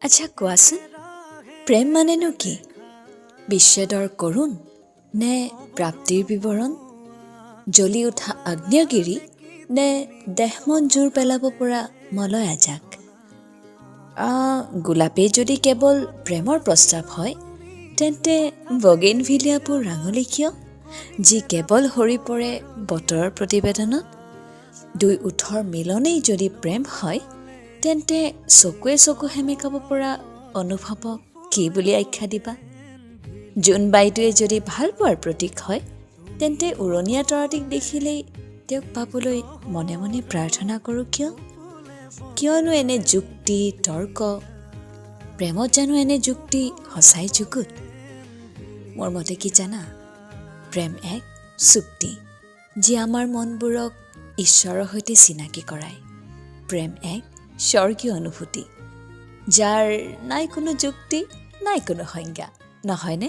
আচ্ছা কোৱাচোন, প্ৰেম মানেনো কি? বিচ্ছেদৰ কৰোণ নে প্ৰাপ্তিৰ বিৱৰণ? জ্বলি উঠা আগ্নেয়গিৰি নে দেহ মন জোৰ পেলাব পৰা মলয় আজাক? গোলাপেই যদি কেৱল প্ৰেমৰ প্ৰস্তাৱ হয়, তেন্তে বগেনভিলিয়াবোৰ ৰাঙলী কিয়, যি কেৱল সৰি পৰে বতৰৰ প্ৰতিবেদনত? দুই ওঠৰ মিলনেই যদি প্ৰেম হয়, তেন্তে চকুৱে চকু সেমেকাব পৰা অনুভৱক কি বুলি আখ্যা দিবা? জোনবাইটোৱে যদি ভাল পোৱাৰ প্ৰতীক হয়, তেন্তে উৰণীয়া তৰাটিক দেখিলেই তেওঁক পাবলৈ মনে মনে প্ৰাৰ্থনা কৰোঁ কিয়? কিয়নো এনে যুক্তি তৰ্ক? প্ৰেমত জানো এনে যুক্তি সঁচাই যুগুত? মোৰ মতে কি জানা, প্ৰেম এক চুক্তি, যি আমাৰ মনবোৰক ঈশ্বৰৰ সৈতে চিনাকি কৰায়। প্ৰেম এক স্বৰ্গীয় অনুভূতি, যাৰ নাই কোনো যুক্তি, নাই কোনো সংজ্ঞা, নহয়নে?